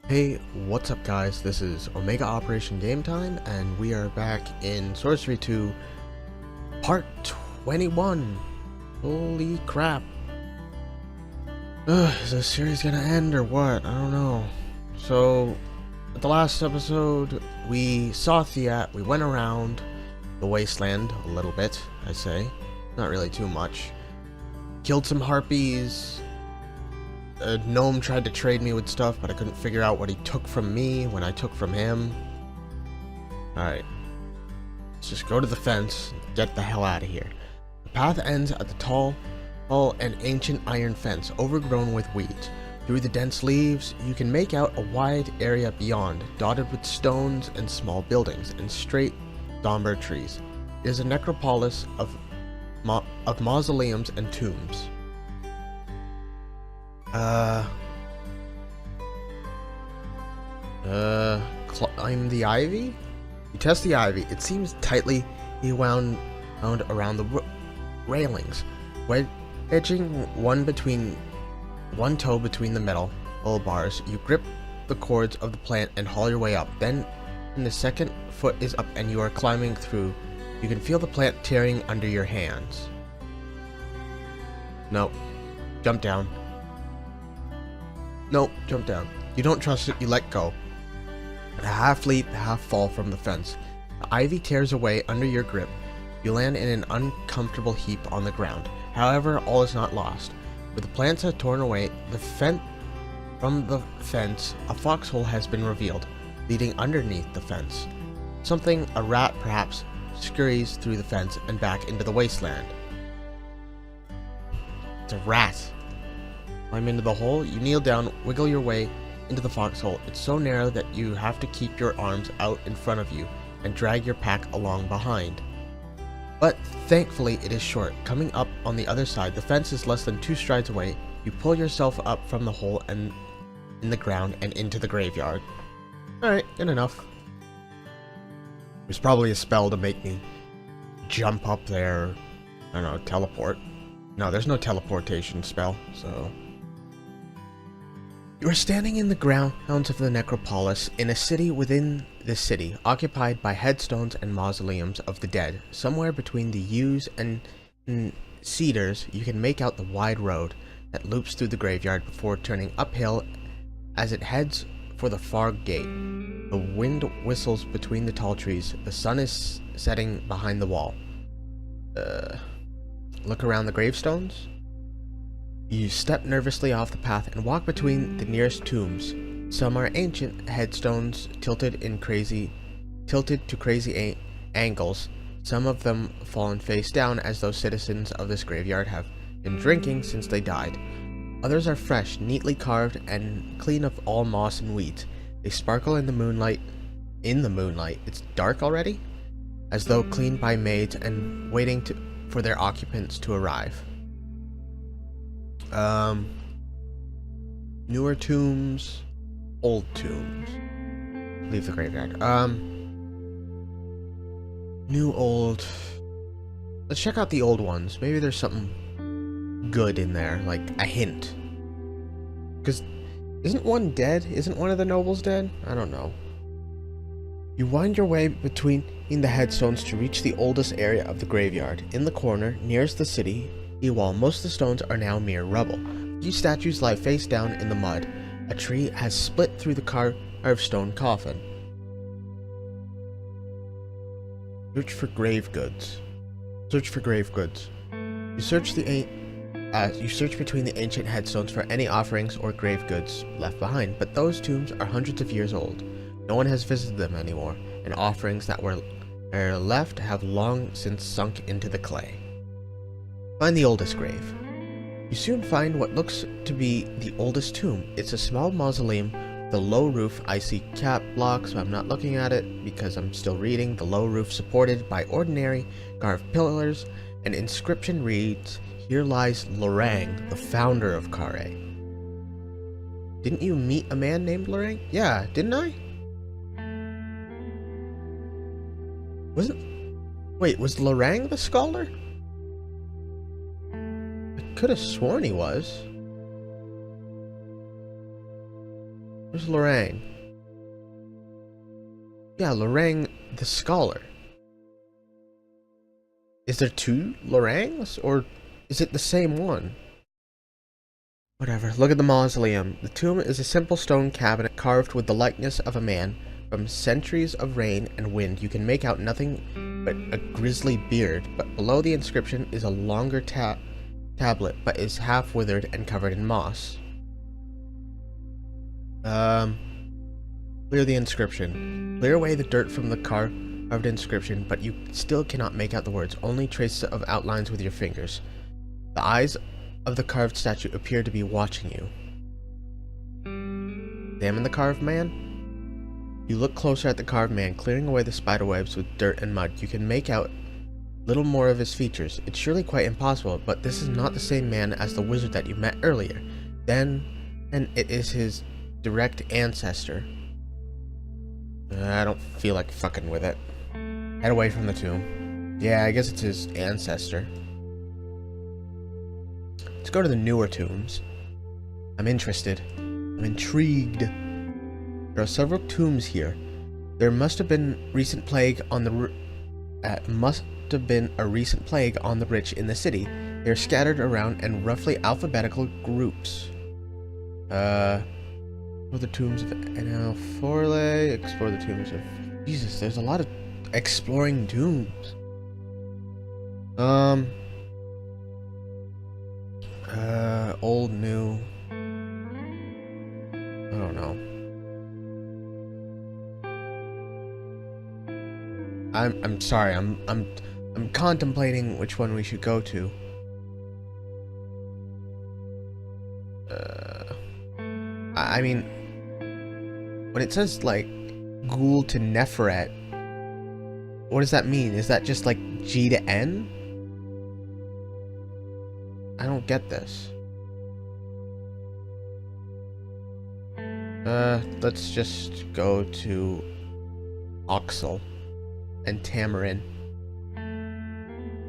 Hey, what's up guys? This is Omega Operation Game Time, and we are back in Sorcery 2, Part 21. Holy crap. Is this series gonna end or what? I don't know. So, at the last episode, we saw Thea, we went around the wasteland a little bit, I say. Not really too much. Killed some harpies. A gnome tried to trade me with stuff, but I couldn't figure out what he took from me when I took from him. Alright. Let's just go to the fence and get the hell out of here. The path ends at the tall and ancient iron fence, overgrown with weeds. Through the dense leaves, you can make out a wide area beyond, dotted with stones and small buildings, and straight, somber trees. It is a necropolis of mausoleums and tombs. Climb the ivy? You test the ivy. It seems tightly wound around the railings, wedging one toe between the metal bars. You grip the cords of the plant and haul your way up. Then, when the second foot is up and you are climbing through, you can feel the plant tearing under your hands. Nope. Jump down. Nope, jump down. You don't trust it, you let go. Half leap, half fall from the fence. The ivy tears away under your grip. You land in an uncomfortable heap on the ground. However, all is not lost. With the plants are torn away, from the fence, a foxhole has been revealed, leading underneath the fence. A rat perhaps, scurries through the fence and back into the wasteland. It's a rat. Climb into the hole, you kneel down, wiggle your way into the foxhole. It's so narrow that you have to keep your arms out in front of you and drag your pack along behind. But thankfully it is short. Coming up on the other side, the fence is less than 2 strides away. You pull yourself up from the hole and in the ground and into the graveyard. Alright, good enough. There's probably a spell to make me jump up there, I don't know, teleport. No, there's no teleportation spell, so... You are standing in the grounds of the necropolis in a city within the city, occupied by headstones and mausoleums of the dead. Somewhere between the yews and cedars, you can make out the wide road that loops through the graveyard before turning uphill as it heads for the far gate. The wind whistles between the tall trees. The sun is setting behind the wall. Look around the gravestones. You step nervously off the path and walk between the nearest tombs. Some are ancient headstones tilted to crazy angles. Some of them fallen face down as though citizens of this graveyard have been drinking since they died. Others are fresh, neatly carved, and clean of all moss and weeds. They sparkle in the moonlight. It's dark already? As though cleaned by maids and waiting for their occupants to arrive. Newer tombs, old tombs. Leave the graveyard. New, old. Let's check out the old ones. Maybe there's something good in there, like a hint. Because isn't one dead? Isn't one of the nobles dead? I don't know. You wind your way between the headstones to reach the oldest area of the graveyard. In the corner, nearest the city wall, most of the stones are now mere rubble. Few statues lie face down in the mud. A tree has split through the carved stone coffin. Search for grave goods. You search between the ancient headstones for any offerings or grave goods left behind, but those tombs are hundreds of years old. No one has visited them anymore, and offerings that were left have long since sunk into the clay. Find the oldest grave. You soon find what looks to be the oldest tomb. It's a small mausoleum with a low roof. I see cap blocks, so I'm not looking at it because I'm still reading. The low roof supported by ordinary carved pillars. An inscription reads, "Here lies Lorang, the founder of Kare." Didn't you meet a man named Lorang? Yeah, didn't I? Was Lorang the scholar? Could have sworn he was. Where's Lorang? Yeah, Lorang the Scholar. Is there two Lorangs, or is it the same one? Whatever, look at the mausoleum. The tomb is a simple stone cabinet carved with the likeness of a man. From centuries of rain and wind, you can make out nothing but a grisly beard, but below the inscription is a longer tablet, but is half withered and covered in moss. Clear the inscription. Clear away the dirt from the carved inscription, but you still cannot make out the words, only traces of outlines with your fingers. The eyes of the carved statue appear to be watching you. Examine the carved man? You look closer at the carved man, clearing away the spiderwebs with dirt and mud. You can make out little more of his features. It's surely quite impossible, but this is not the same man as the wizard that you met earlier. Then, and it is his direct ancestor. I don't feel like fucking with it. Head away from the tomb. Yeah, I guess it's his ancestor. Let's go to the newer tombs. I'm interested. I'm intrigued. There are several tombs here. There must have been a recent plague on the rich in the city. They are scattered around in roughly alphabetical groups. Explore the tombs of Enel Forley. Explore the tombs of Jesus. There's a lot of exploring tombs. Old, new. I don't know. I'm sorry. I'm contemplating which one we should go to. I mean, when it says like Ghoul to Neferet, what does that mean? Is that just like G to N? I don't get this. Let's just go to Oxel and Tamarin.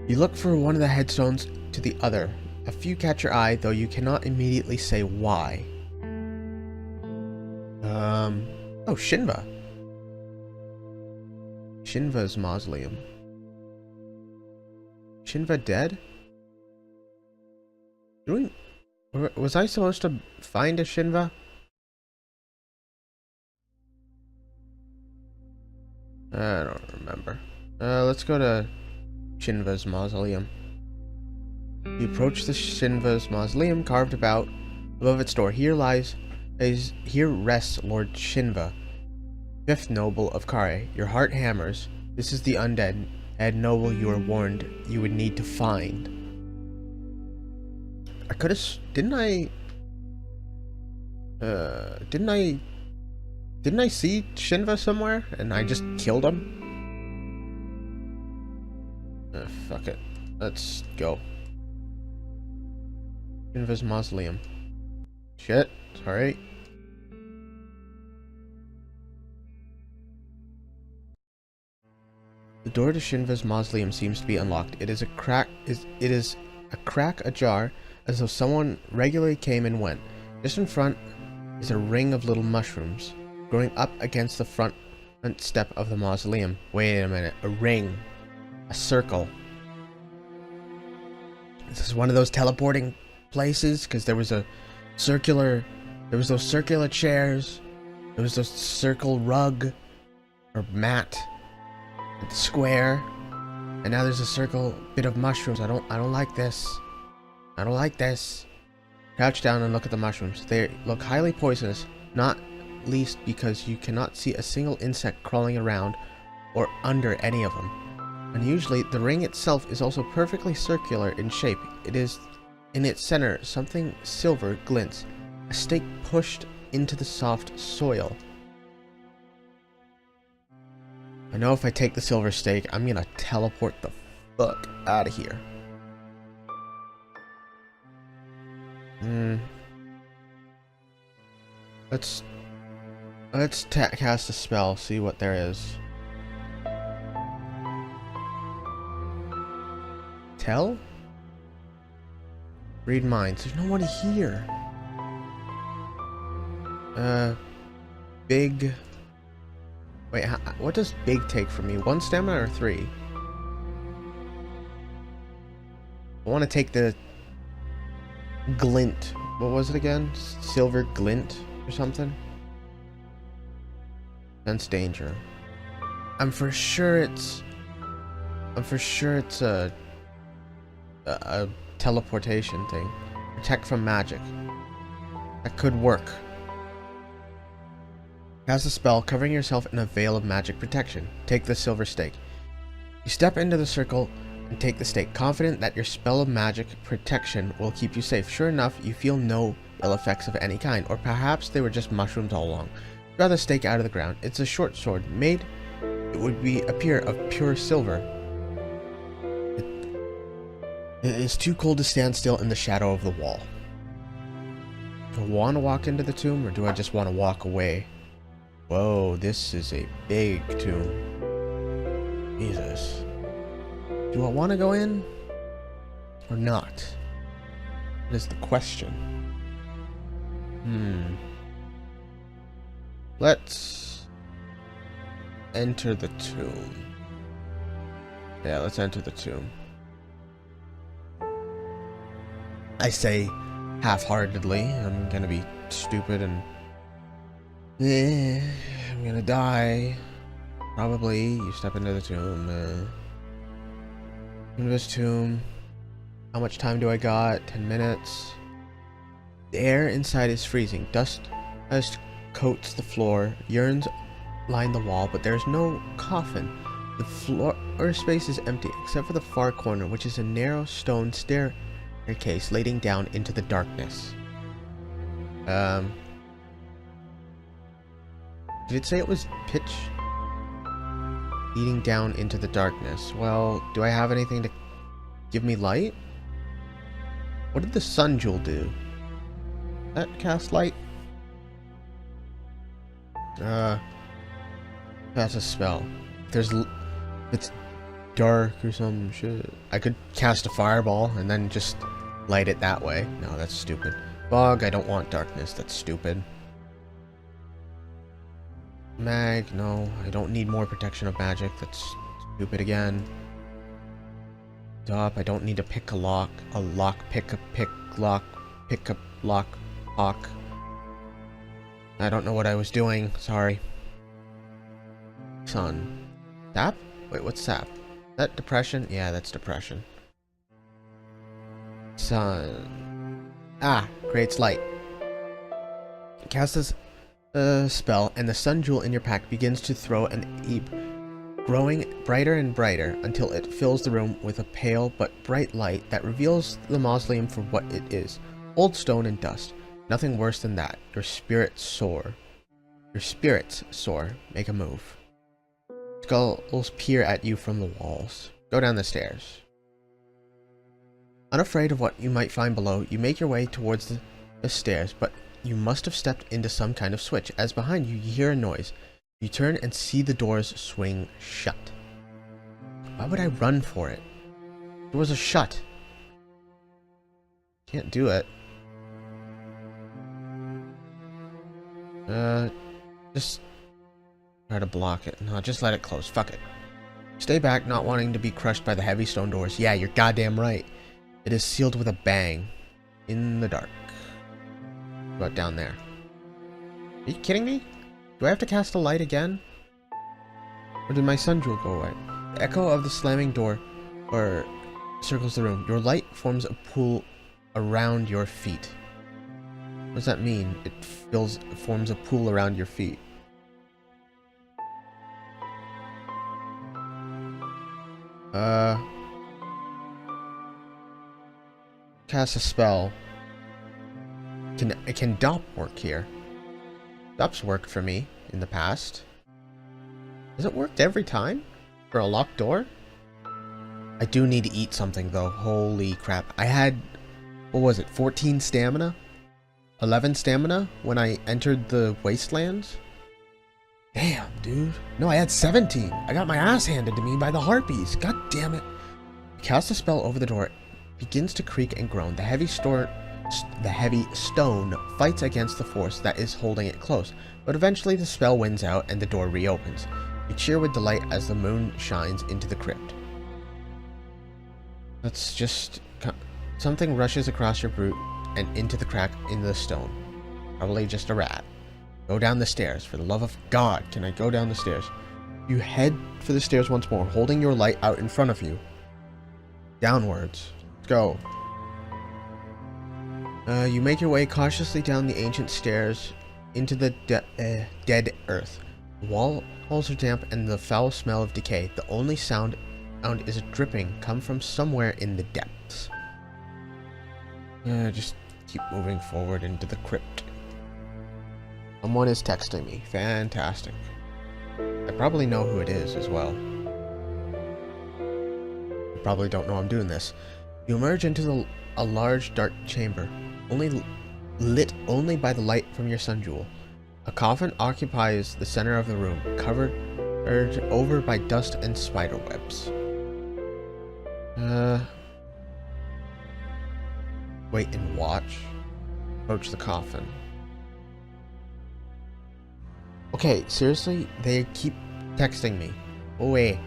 You look from one of the headstones to the other. A few catch your eye, though you cannot immediately say why. Oh, Shinva. Shinva's mausoleum. Shinva dead? Was I supposed to find a Shinva? I don't remember. Let's go to Shinva's mausoleum. You approach the Shinva's mausoleum, carved about above its door. Here rests Lord Shinva, 5th noble of Kare. Your heart hammers. This is the undead noble you were warned you would need to find. I could have. Didn't I see Shinva somewhere and I just killed him? Fuck it. Let's go. Shinva's mausoleum. Shit. Sorry. The door to Shinva's mausoleum seems to be unlocked. It is a crack ajar, as though someone regularly came and went. Just in front is a ring of little mushrooms growing up against the front step of the mausoleum. Wait a minute. A ring. A circle. This is one of those teleporting places, because there was those circular chairs. There was those circle rug or mat at the square, and now there's a circle bit of mushrooms. I don't like this. I don't like this. Crouch down and look at the mushrooms. They look highly poisonous, not least because you cannot see a single insect crawling around or under any of them. Unusually, the ring itself is also perfectly circular in shape. It is in its center, something silver glints, a stake pushed into the soft soil. I know if I take the silver stake, I'm gonna teleport the fuck out of here. Let's cast a spell, see what there is. Tell? Read minds. There's no one here. big... Wait, what does big take from me? 1 stamina or 3? I want to take the glint. What was it again? Silver glint or something? Sense danger. I'm for sure it's a teleportation thing. Protect from magic. That could work. Cast a spell covering yourself in a veil of magic protection. Take the silver stake. You step into the circle and take the stake, confident that your spell of magic protection will keep you safe. Sure enough, you feel no ill effects of any kind, or perhaps they were just mushrooms all along. Draw the stake out of the ground. It's a short sword. Made, it would appear of pure silver. It is too cold to stand still in the shadow of the wall. Do I want to walk into the tomb, or do I just want to walk away? Whoa, this is a big tomb. Jesus. Do I want to go in? Or not? That is the question. Let's enter the tomb. Yeah, let's enter the tomb. I say half-heartedly. I'm gonna be stupid and I'm gonna die. Probably. You step into the tomb. Into this tomb. How much time do I got? 10 minutes. The air inside is freezing. Dust coats the floor. Urns line the wall, but there's no coffin. The floor space is empty, except for the far corner, which is a narrow stone staircase leading down into the darkness. Did it say it was pitch? Leading down into the darkness. Well, do I have anything to give me light? What did the sun jewel do? That cast light? That's a spell. It's dark or some shit. I could cast a fireball and then just light it that way. No, that's stupid. Fog, I don't want darkness. That's stupid. Mag, no. I don't need more protection of magic. That's stupid again. Stop, I don't need to pick a lock. A lock, pick a lock. I don't know what I was doing. Sorry. Sun. Sap? Wait, what's sap? Is that depression? Yeah, that's depression. Sun. Ah, creates light. Cast this spell, and the sun jewel in your pack begins to throw an ebb, growing brighter and brighter until it fills the room with a pale but bright light that reveals the mausoleum for what it is. Old stone and dust. Nothing worse than that. Your spirits soar. Your spirits soar. Make a move. Skulls peer at you from the walls. Go down the stairs. Unafraid of what you might find below, you make your way towards the stairs, but you must have stepped into some kind of switch, as behind you you hear a noise. You turn and see the doors swing shut. Why would I run for it? Doors are shut. Can't do it. Just try to block it. No, just let it close. Fuck it. Stay back, not wanting to be crushed by the heavy stone doors. Yeah, you're goddamn right. It is sealed with a bang. In the dark. What about down there? Are you kidding me? Do I have to cast a light again? Or did my sun jewel go away? The echo of the slamming door circles the room. Your light forms a pool around your feet. What does that mean? It forms a pool around your feet. Cast a spell. Can DOP work here? DOP's worked for me in the past. Has it worked every time? For a locked door? I do need to eat something though. Holy crap. I had, what was it, 14 stamina? 11 stamina when I entered the wastelands? Damn, dude. No, I had 17. I got my ass handed to me by the harpies. God damn it. Cast a spell over the door. It begins to creak and groan. The heavy stone the heavy stone fights against the force that is holding it close, but eventually the spell wins out and the door reopens. You cheer with delight as the moon shines into the crypt. That's just... something rushes across your boot and into the crack in the stone. Probably just a rat. Go down the stairs. For the love of God, can I go down the stairs? You head for the stairs once more, holding your light out in front of you. Downwards. Go. You make your way cautiously down the ancient stairs into the dead earth. The walls are damp and the foul smell of decay. The only sound is a dripping come from somewhere in the depths. Just keep moving forward into the crypt. Someone is texting me. Fantastic. I probably know who it is as well. You probably don't know I'm doing this. You emerge into a large dark chamber, lit only by the light from your sun jewel. A coffin occupies the center of the room, covered over by dust and spider webs. Wait and watch. Approach the coffin. Okay, seriously? They keep texting me. Oh, wait.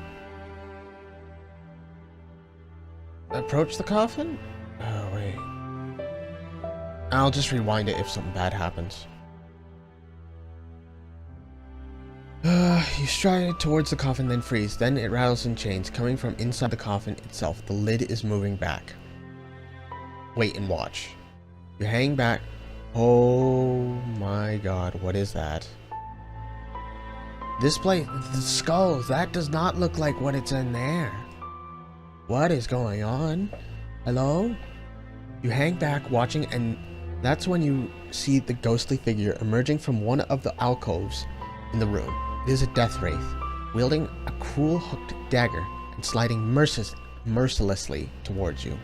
Approach the coffin? Oh, wait. I'll just rewind it if something bad happens. You stride towards the coffin, then freeze. Then it rattles in chains, coming from inside the coffin itself. The lid is moving back. Wait and watch. You hang back. Oh my god, what is that? This place, the skulls, that does not look like what it's in there. What is going on? Hello? You hang back watching, and that's when you see the ghostly figure emerging from one of the alcoves in the room. It is a death wraith, wielding a cruel hooked dagger and sliding mercilessly towards you.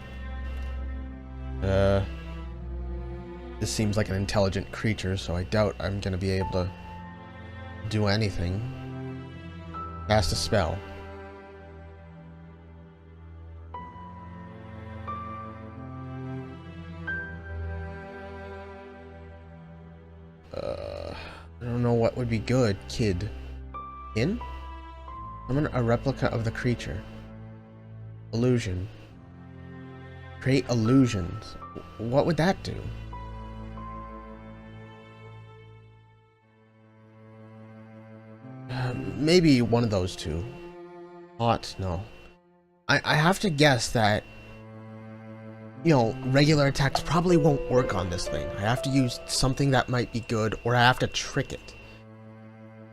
This seems like an intelligent creature, so I doubt I'm gonna be able to do anything. Cast a spell. I don't know what would be good, kid. In? Summon a replica of the creature. Illusion. Create illusions. What would that do? Maybe one of those two. Hot? No. I have to guess that, you know, regular attacks probably won't work on this thing. I have to use something that might be good, or I have to trick it.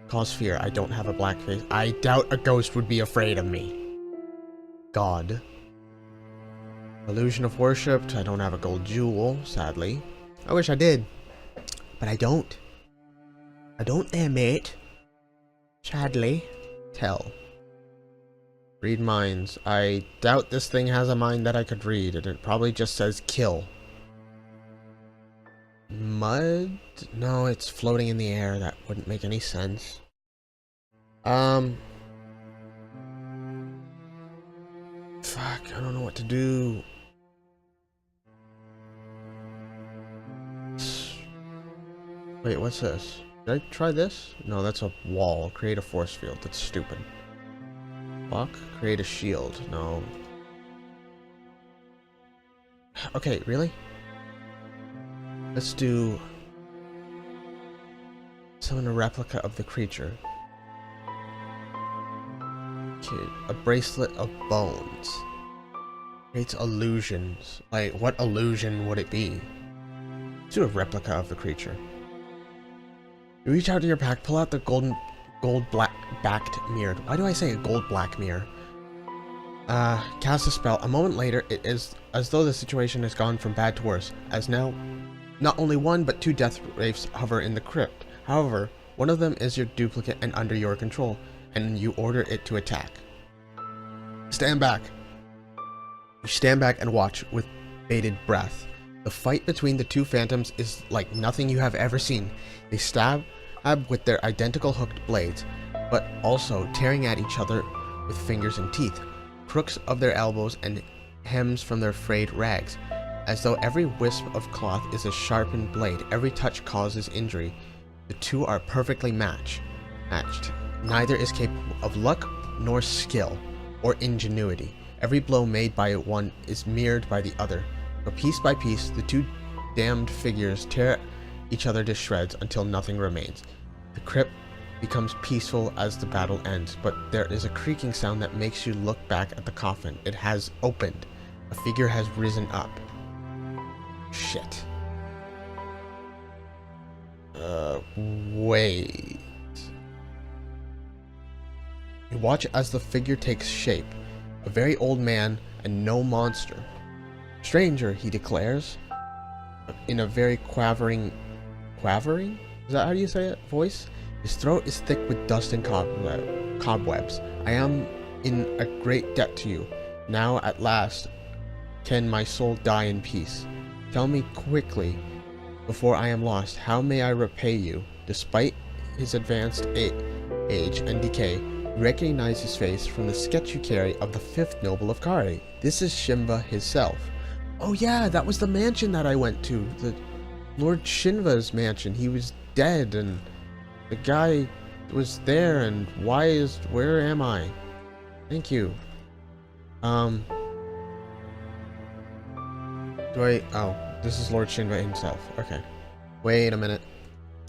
Cause fear. I don't have a black face. I doubt a ghost would be afraid of me. God. Illusion of worship. I don't have a gold jewel, sadly. I wish I did. But I don't. I don't there, mate. Sadly. Tell. Read minds. I doubt this thing has a mind that I could read, and it probably just says kill. Mud? No, it's floating in the air. That wouldn't make any sense. Fuck, I don't know what to do. Wait, what's this? Did I try this? No, that's a wall. Create a force field. That's stupid. Fuck. Create a shield. No. Okay, really? Let's do... summon a replica of the creature. Okay, a bracelet of bones. Creates illusions. Like, what illusion would it be? Let's do a replica of the creature. You reach out to your pack, pull out the gold black-backed mirror. Why do I say a gold black mirror? Cast a spell. A moment later, it is as though the situation has gone from bad to worse, as now not only one but two death wraiths hover in the crypt. However, one of them is your duplicate and under your control, and you order it to attack. Stand back. You stand back and watch with bated breath. The fight between the two phantoms is like nothing you have ever seen. They stab with their identical hooked blades, but also tearing at each other with fingers and teeth, crooks of their elbows and hems from their frayed rags. As though every wisp of cloth is a sharpened blade, every touch causes injury. The two are perfectly matched. Neither is capable of luck, nor skill, or ingenuity. Every blow made by one is mirrored by the other. But piece by piece, the two damned figures tear each other to shreds until nothing remains. The crypt becomes peaceful as the battle ends, but there is a creaking sound that makes you look back at the coffin. It has opened. A figure has risen up. Shit. Wait. You watch as the figure takes shape. A very old man and no monster. Stranger, he declares, in a very quavering? Is that how you say it? Voice? His throat is thick with dust and cobwebs. I am in a great debt to you. Now, at last, can my soul die in peace. Tell me quickly, before I am lost, how may I repay you? Despite his advanced age and decay, you recognize his face from the sketch you carry of the fifth noble of Kari. This is Shinva himself. Oh yeah, that was the mansion that I went to. The Lord Shinva's mansion. He was dead and the guy was there, and where am I? Thank you. Oh, this is Lord Shinva himself. Okay. Wait a minute.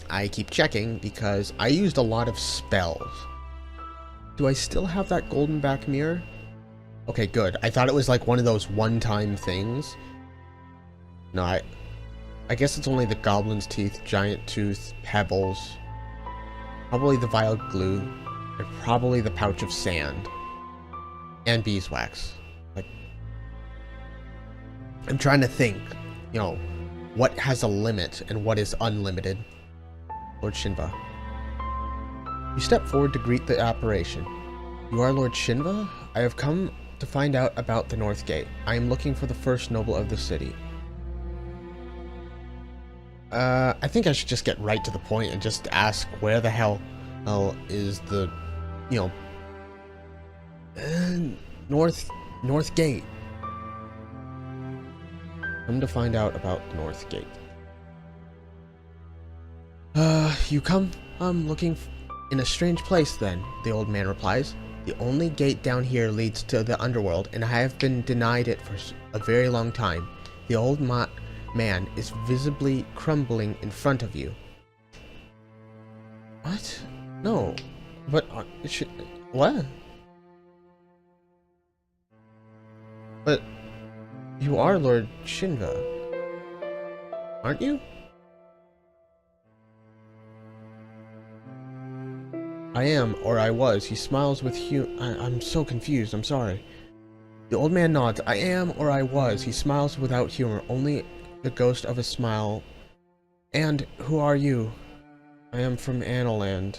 I keep checking because I used a lot of spells. Do I still have that golden back mirror? Okay, good. I thought it was like one of those one-time things. No, I guess it's only the goblin's teeth, giant tooth, pebbles, probably the vial glue, and probably the pouch of sand, and beeswax. Like, I'm trying to think, you know, what has a limit and what is unlimited. Lord Shinva. You step forward to greet the apparition. You are Lord Shinva? I have come to find out about the North Gate. I am looking for the first noble of the city. I think I should just get right to the point and just ask where the hell is the, you know, North Gate. Come to find out about the North Gate. You come, looking in a strange place then, the old man replies. The only gate down here leads to the underworld, and I have been denied it for a very long time. The old man is visibly crumbling in front of you. What? No. But, what? But, you are Lord Shinva, aren't you? I am, or I was. He smiles with I'm so confused, I'm sorry. The old man nods. I am, or I was. He smiles without humor, only the ghost of a smile. And who are you? I am from Analand.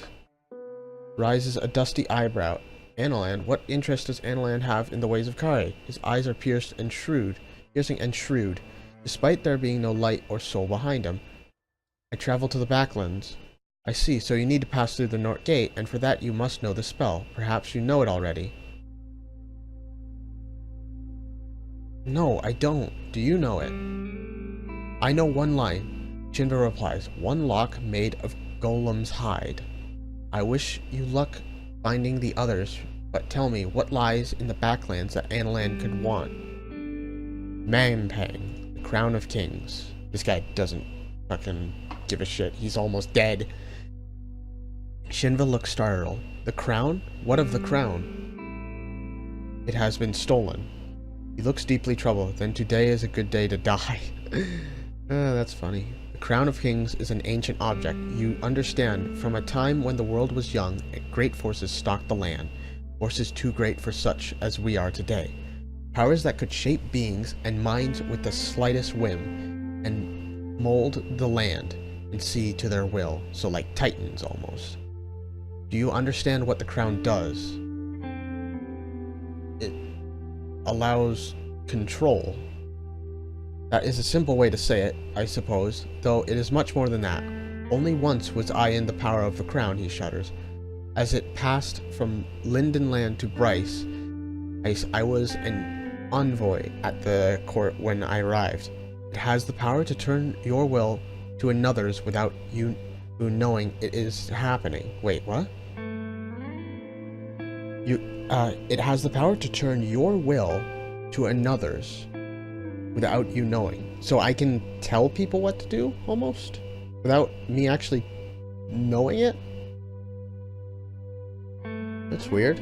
Rises a dusty eyebrow. Analand? What interest does Analand have in the ways of Kari? His eyes are piercing and shrewd, despite there being no light or soul behind him. I travel to the Backlands. I see, so you need to pass through the North Gate, and for that you must know the spell. Perhaps you know it already. No, I don't. Do you know it? I know one line. Shinva replies. One lock made of golem's hide. I wish you luck finding the others, but tell me, what lies in the Backlands that Analand could want? Manpang, the Crown of Kings. This guy doesn't fucking give a shit. He's almost dead. Shinva looks startled. The crown? What of the crown? It has been stolen. He looks deeply troubled. Then today is a good day to die. That's funny. The Crown of Kings is an ancient object. You understand, from a time when the world was young, great forces stalked the land. Forces too great for such as we are today. Powers that could shape beings and minds with the slightest whim, and mold the land and sea to their will. So like titans, almost. Do you understand what the crown does? It allows control. That is a simple way to say it, I suppose, though it is much more than that. Only once was I in the power of the crown, he shudders. As it passed from Lindenland to Bryce, I was an envoy at the court when I arrived. It has the power to turn your will to another's without you knowing it is happening. Wait, what? It has the power to turn your will to another's without you knowing. So I can tell people what to do, almost? Without me actually knowing it? That's weird.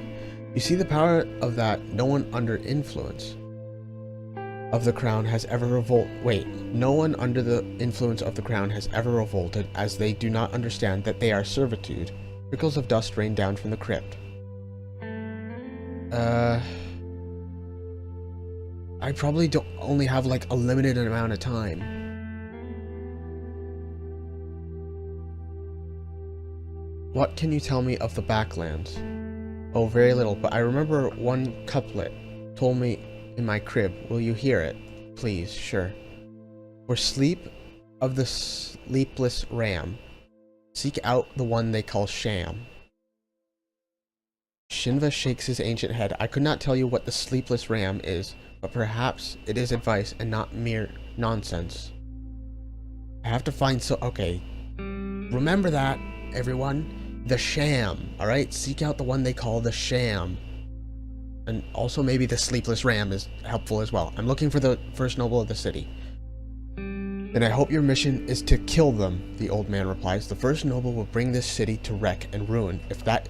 You see the power of that no one under influence of the crown has ever no one under the influence of the crown has ever revolted, as they do not understand that they are servitude. Trickles of dust rain down from the crypt. I probably don't only have like a limited amount of time. What can you tell me of the Backlands? Oh, very little, but I remember one couplet told me in my crib. Will you hear it? Please, sure. For sleep of the sleepless ram, seek out the one they call sham. Shinva shakes his ancient head. I could not tell you what the sleepless ram is, but perhaps it is advice and not mere nonsense. I have to find okay. Remember that, everyone. The sham, alright? Seek out the one they call the sham. And also maybe the sleepless ram is helpful as well. I'm looking for the first noble of the city. Then I hope your mission is to kill them, the old man replies. The first noble will bring this city to wreck and ruin. If that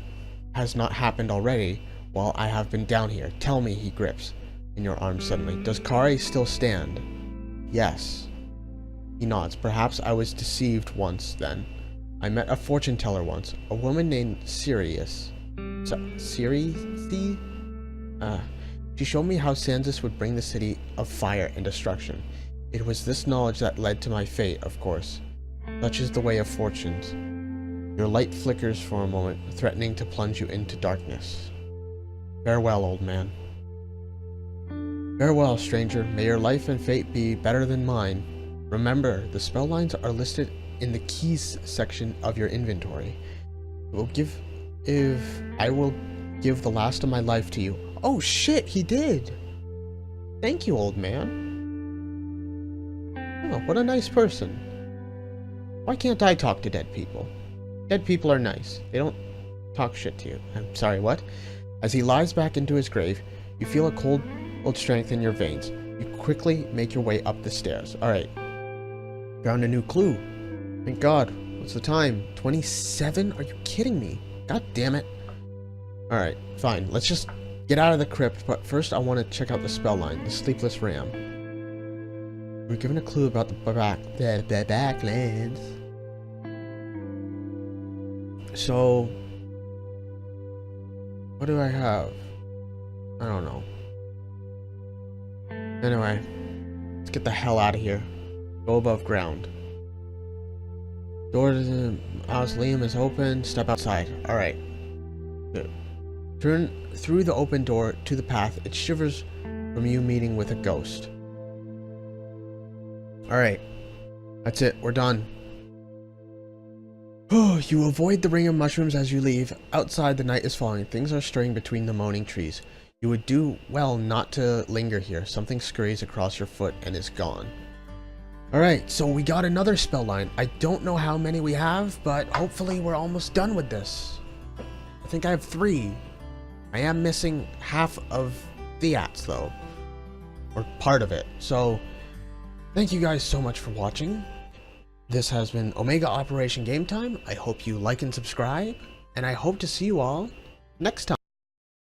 has not happened already while I have been down here, tell me, he grips in your arms suddenly. Does Kari still stand? Yes. He nods. Perhaps I was deceived once then. I met a fortune teller once, a woman named Sirius. Sirius? She showed me how Sanzis would bring the city of fire and destruction. It was this knowledge that led to my fate, of course. Such is the way of fortunes. Your light flickers for a moment, threatening to plunge you into darkness. Farewell, old man. Farewell, stranger. May your life and fate be better than mine. Remember, the spell lines are listed in the keys section of your inventory. I will give the last of my life to you. Oh shit, he did! Thank you, old man. Oh, what a nice person. Why can't I talk to dead people? Dead people are nice. They don't talk shit to you. I'm sorry, what? As he lies back into his grave, you feel a cold strength in your veins. You quickly make your way up the stairs. Alright. Found a new clue. Thank God. What's the time? 27? Are you kidding me? God damn it. Alright, fine. Let's just get out of the crypt, but first I want to check out the spell line, the Sleepless Ram. We're given a clue about the Backlands. So, what do I have? I don't know. Anyway, let's get the hell out of here. Go above ground. Door to the mausoleum is open. Step outside. Alright. Turn through the open door to the path. It shivers from you meeting with a ghost. Alright. That's it. We're done. Oh, you avoid the ring of mushrooms as you leave. Outside, the night is falling. Things are stirring between the moaning trees. You would do well not to linger here. Something scurries across your foot and is gone. Alright, so we got another spell line. I don't know how many we have, but hopefully we're almost done with this. I think I have 3. I am missing half of Fiat's though. Or part of it. So, thank you guys so much for watching. This has been Omega Operation Game Time. I hope you like and subscribe, and I hope to see you all next time.